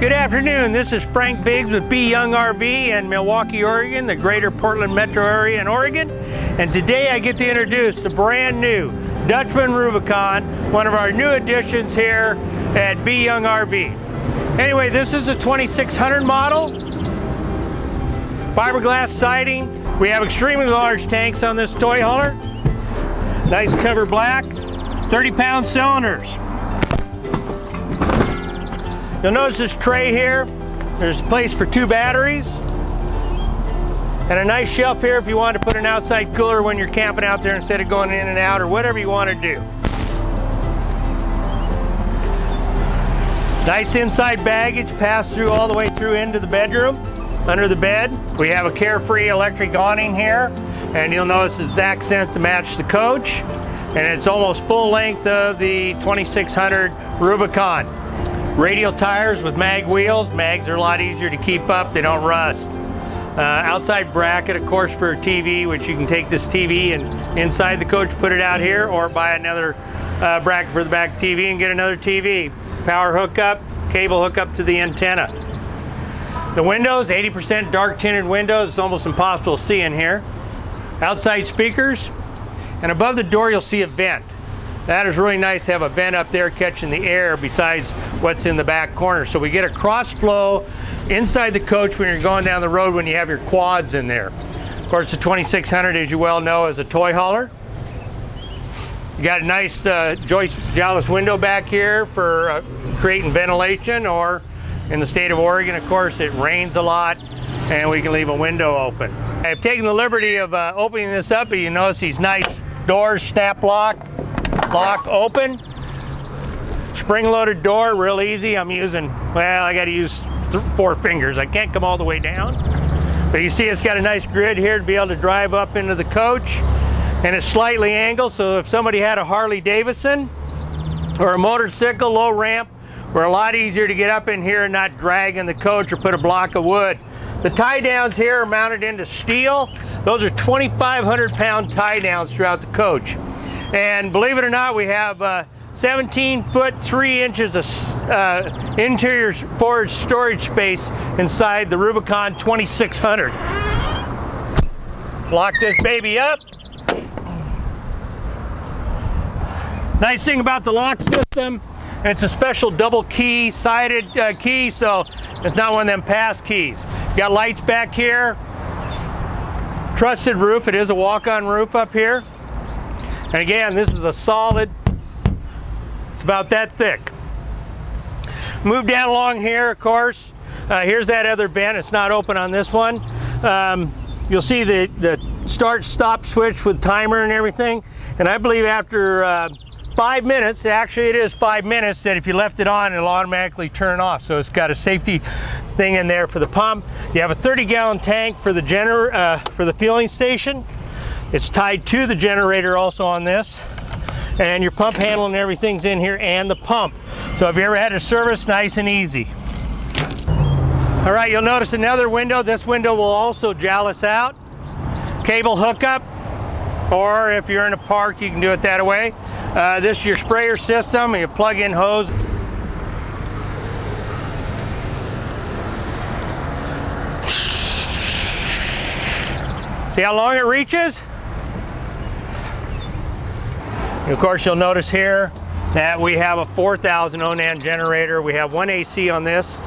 Good afternoon, this is Frank Biggs with B. Young RV in Milwaukie, Oregon, the greater Portland metro area in Oregon. And today I get to introduce the brand new Dutchmen Rubicon, one of our new additions here at B. Young RV. Anyway, this is a 2600 model, fiberglass siding. We have extremely large tanks on this toy hauler. Nice cover black, 30-pound cylinders. You'll notice this tray here. There's a place for 2 batteries. And a nice shelf here if you want to put an outside cooler when you're camping out there instead of going in and out or whatever you want to do. Nice inside baggage, pass through all the way through into the bedroom, under the bed. We have a Carefree electric awning here, and you'll notice it's accent to match the coach. And it's almost full length of the 2600 Rubicon. Radial tires with mag wheels. Mags are a lot easier to keep up, they don't rust. Outside bracket, of course, for a TV, which you can take this TV and inside the coach, put it out here, or buy another bracket for the back TV and get another TV. Power hookup, cable hookup to the antenna. The windows, 80% dark tinted windows. It's almost impossible to see in here. Outside speakers, and above the door you'll see a vent. That is really nice to have a vent up there catching the air besides what's in the back corner. So we get a cross flow inside the coach when you're going down the road when you have your quads in there. Of course, the 2600, as you well know, is a toy hauler. You got a nice joist joustless window back here for creating ventilation, or in the state of Oregon, of course, it rains a lot and we can leave a window open. I've taken the liberty of opening this up, and you notice these nice doors, snap lock open. Spring-loaded door, real easy. I'm using, well, I got to use 4 fingers. I can't come all the way down. But you see it's got a nice grid here to be able to drive up into the coach. And it's slightly angled, so if somebody had a Harley Davidson or a motorcycle, low ramp, we're a lot easier to get up in here and not drag in the coach or put a block of wood. The tie downs here are mounted into steel. Those are 2,500-pound tie downs throughout the coach. And believe it or not, we have 17 foot 3 inches of interior forage storage space inside the Rubicon 2600. Lock this baby up. Nice thing about the lock system, it's a special double key sided key, so it's not one of them pass keys. You got lights back here. Trusted roof, it is a walk-on roof up here. And again, this is a solid, it's about that thick. Move down along here, of course. Here's that other vent, it's not open on this one. You'll see the start-stop switch with timer and everything. And I believe after 5 minutes, actually it is 5 minutes, that if you left it on, it'll automatically turn off. So it's got a safety thing in there for the pump. You have a 30-gallon tank for the fueling station. It's tied to the generator also on this. And your pump handle and everything's in here, and the pump. So if you ever had a service, nice and easy. All right, you'll notice another window. This window will also joust out. Cable hookup, or if you're in a park, you can do it that way. This is your sprayer system, you plug-in hose. See how long it reaches? And of course, you'll notice here that we have a 4,000 Onan generator. We have 1 AC on this.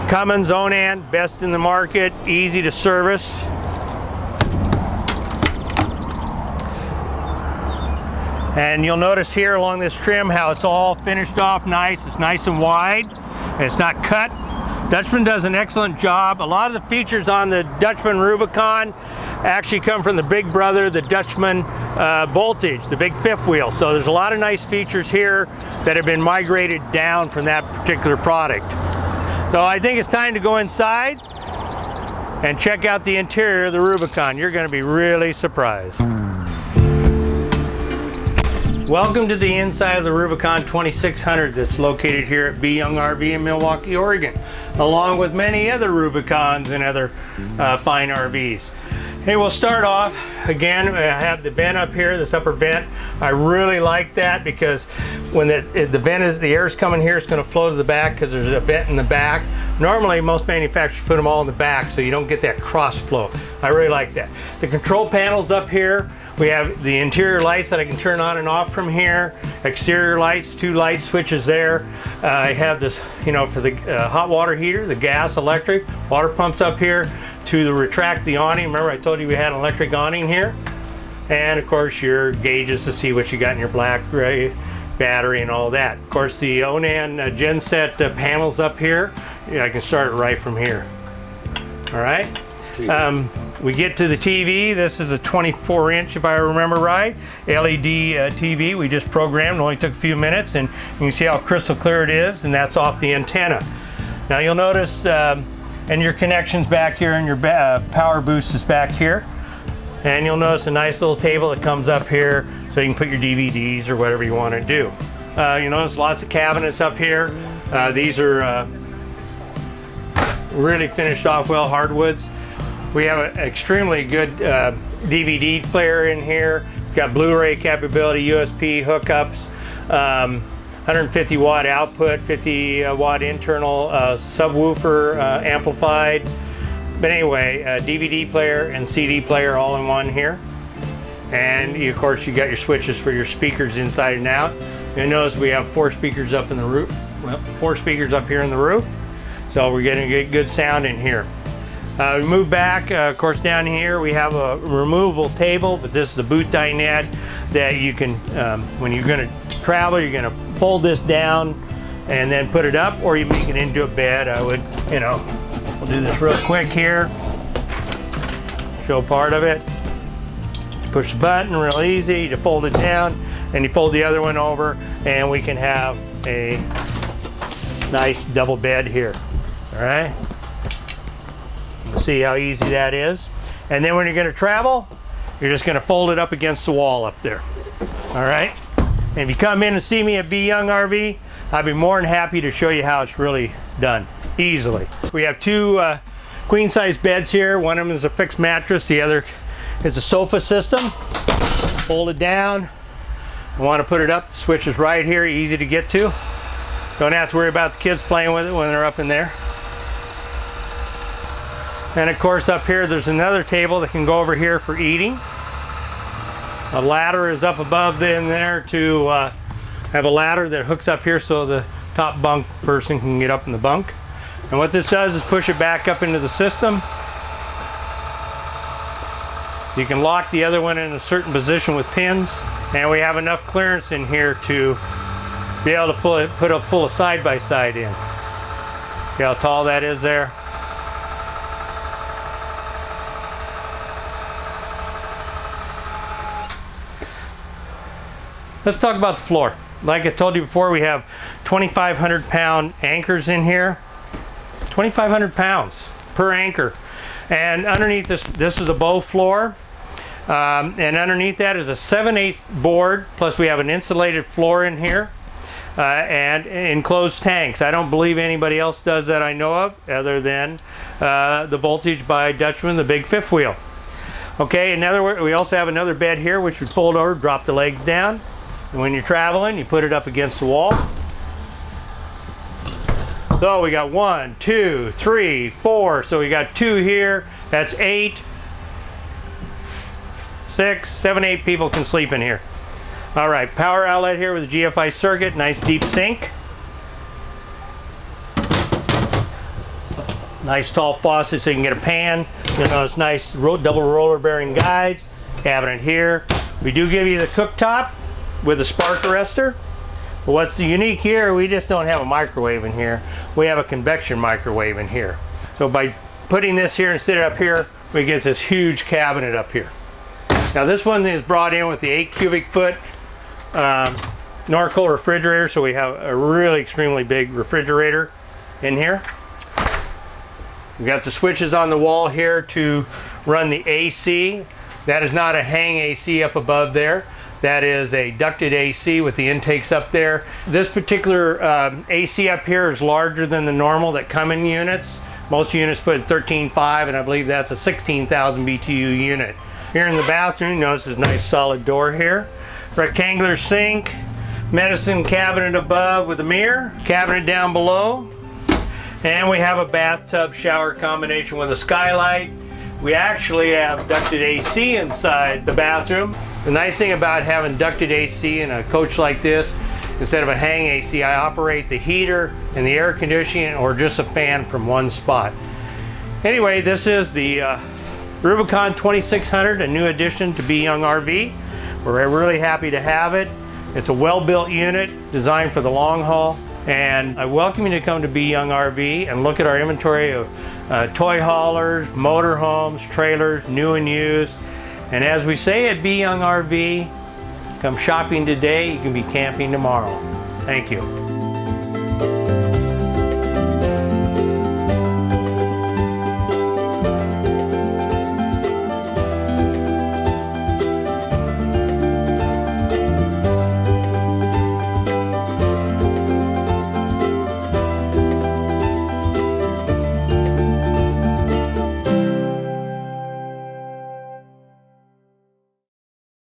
Cummins Onan, best in the market, easy to service. And you'll notice here along this trim how it's all finished off nice. It's nice and wide, and it's not cut. Dutchmen does an excellent job. A lot of the features on the Dutchmen Rubicon actually come from the big brother, the Dutchmen Voltage, the big fifth wheel. So there's a lot of nice features here that have been migrated down from that particular product. So I think it's time to go inside and check out the interior of the Rubicon. You're going to be really surprised. Welcome to the inside of the Rubicon 2600 that's located here at B. Young RV in Milwaukie, Oregon, along with many other Rubicons and other fine RVs. Hey, we'll start off again. I have the vent up here, this upper vent. I really like that because when the air is coming here, it's going to flow to the back because there's a vent in the back. Normally, most manufacturers put them all in the back so you don't get that cross flow. I really like that. The control panels up here. We have the interior lights that I can turn on and off from here. Exterior lights, 2 light switches there. I have this, you know, for the hot water heater, the gas, electric, water pumps up here to retract the awning. Remember I told you we had an electric awning here? And of course your gauges to see what you got in your black, gray battery and all that. Of course the Onan genset panels up here. I can start it right from here. All right. We get to the TV. This is a 24-inch, if I remember right, LED TV. We just programmed. It only took a few minutes, and you can see how crystal clear it is, and that's off the antenna. Now you'll notice, and your connections back here, and your power boost is back here. And you'll notice a nice little table that comes up here, so you can put your DVDs or whatever you want to do. You notice lots of cabinets up here. These are really finished off well, hardwoods. We have an extremely good DVD player in here. It's got Blu-ray capability, USB hookups, 150 watt output, 50 watt internal subwoofer amplified. But anyway, DVD player and CD player all in one here. And of course you got your switches for your speakers inside and out. You'll notice we have 4 speakers up in the roof. Well, 4 speakers up here in the roof. So we're getting good sound in here. We move back, of course down here we have a removable table, but this is a boot dinette that you can, when you're going to travel, you're going to fold this down and then put it up, or you make it into a bed. I would, you know, we'll do this real quick here, show part of it. Push the button, real easy to fold it down, and you fold the other one over, and we can have a nice double bed here, all right? See how easy that is. And then when you're going to travel, you're just going to fold it up against the wall up there. All right. And if you come in and see me at B Young RV, I'd be more than happy to show you how it's really done easily. We have 2 queen size beds here. One of them is a fixed mattress. The other is a sofa system. Fold it down. I want to put it up. The switch is right here, easy to get to. Don't have to worry about the kids playing with it when they're up in there. And of course up here there's another table that can go over here for eating. A ladder is up above in there to have a ladder that hooks up here so the top bunk person can get up in the bunk. And what this does is push it back up into the system. You can lock the other one in a certain position with pins, and we have enough clearance in here to be able to pull a side-by-side in. See how tall that is there? Let's talk about the floor. Like I told you before, we have 2,500 pound anchors in here. 2,500 pounds per anchor. And underneath this is a bow floor. And underneath that is a 7/8 board, plus we have an insulated floor in here. And enclosed tanks. I don't believe anybody else does that I know of, other than the Voltage by Dutchmen, the big 5th wheel. Okay, we also have another bed here, which would fold over, drop the legs down. And when you're traveling, you put it up against the wall. So we got 1, 2, 3, 4. So we got 2 here. That's 8, 6, 7, 8 people can sleep in here. All right, power outlet here with a GFI circuit, nice deep sink. Nice tall faucet so you can get a pan. You know, it's nice double roller bearing guides. Cabinet here. We do give you the cooktop with a spark arrestor. But what's unique here, we just don't have a microwave in here. We have a convection microwave in here. So by putting this here and sit it up here, we get this huge cabinet up here. Now this one is brought in with the 8 cubic foot Narco Refrigerator, so we have a really extremely big refrigerator in here. We got the switches on the wall here to run the AC. That is not a hang AC up above there. That is a ducted AC with the intakes up there. This particular AC up here is larger than the normal that come in units. Most units put at 13.5, and I believe that's a 16,000 BTU unit. Here in the bathroom, notice this nice solid door here. Rectangular sink, medicine cabinet above with a mirror, cabinet down below, and we have a bathtub shower combination with a skylight. We actually have ducted AC inside the bathroom. The nice thing about having ducted AC in a coach like this, instead of a hang AC, I operate the heater and the air conditioning or just a fan from one spot. Anyway, this is the Rubicon 2600, a new addition to Be Young RV. We're really happy to have it. It's a well-built unit designed for the long haul, and I welcome you to come to Be Young RV and look at our inventory of toy haulers, motorhomes, trailers, new and used. And as we say at Be Young RV, come shopping today, you can be camping tomorrow. Thank you.